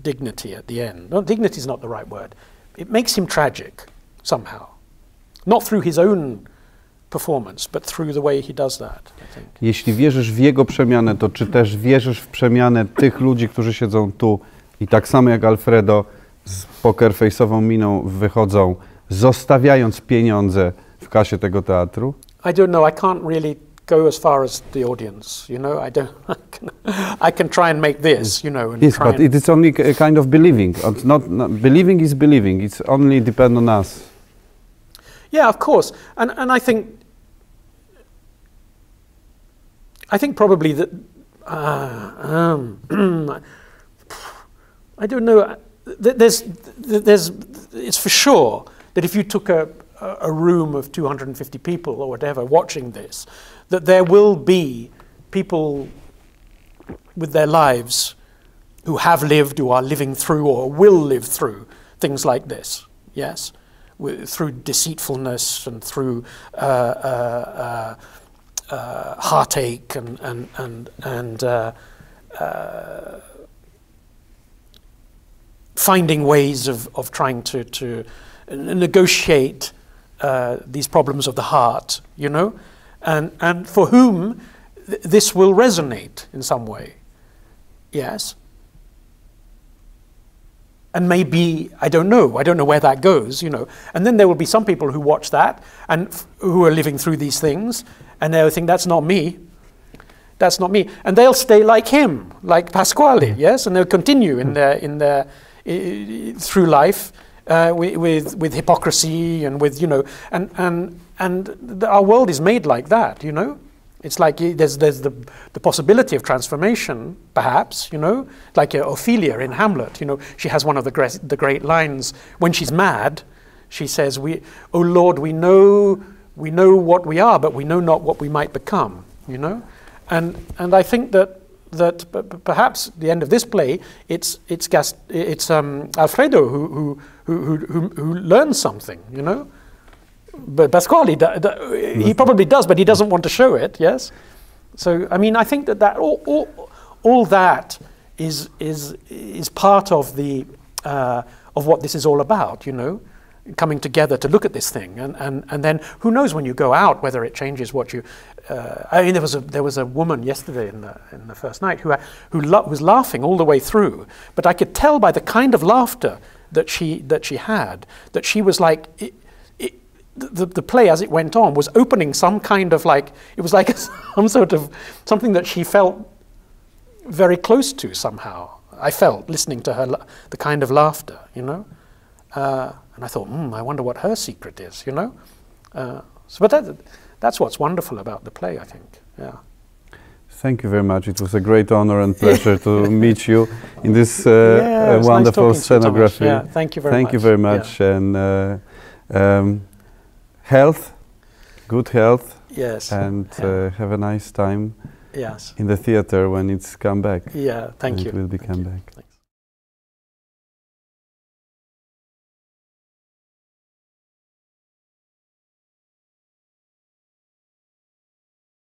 dignity at the end. No, dignity is not the right word. It makes him tragic somehow. Not through his own performance, but through the way he does that, I think. Jeśli wierzysz w jego przemianę, to czy też wierzysz w przemianę tych ludzi, którzy siedzą tu i tak samo jak Alfredo z poker face'ową miną wychodzą, zostawiając pieniądze w kasie tego teatru? I don't know. I can't really go as far as the audience, I don't. I can try and make this, And yes, but it is only a kind of believing. It's not believing is believing. It's only depend on us. Yeah, of course, and I think probably that I don't know. It's for sure that if you took a room of 250 people or whatever watching this, that there will be people with their lives who have lived, who are living through, or will live through things like this. Yes. Through deceitfulness and through heartache and finding ways of trying to negotiate these problems of the heart, and for whom this will resonate in some way. Yes. And maybe, I don't know where that goes, you know. And then there will be some people who watch that and who are living through these things, and they'll think, that's not me. That's not me. And they'll stay like him, like Pasquale, yes? And they'll continue in their through life with hypocrisy and with, you know, and our world is made like that, you know. It's like there's the possibility of transformation, perhaps, you know, like Ophelia in Hamlet, you know, she has one of the great lines when she's mad. She says, "Oh Lord, we know what we are, but we know not what we might become," you know, and I think that perhaps at the end of this play, it's Alfredo who learns something, you know. But Pasquale, he probably does, but he doesn't want to show it. Yes, so I mean, I think that all that is part of the of what this is all about. You know, coming together to look at this thing, and then who knows when you go out whether it changes what you. I mean, there was a woman yesterday in the first night who was laughing all the way through, but I could tell by the kind of laughter that she had that she was like. The play, as it went on, was opening some kind of like, it was like some sort of, something that she felt very close to somehow. I felt, listening to her, the kind of laughter, you know. And I thought, I wonder what her secret is, you know. But that's what's wonderful about the play, I think, yeah. Thank you very much. It was a great honor and pleasure to meet you in this wonderful nice scenography. Yeah, thank you very much. Thank you very much. Yeah. And health, good health. Yes. And have a nice time. Yes. In the theater when it's come back. Yeah, thank you. It will be come back.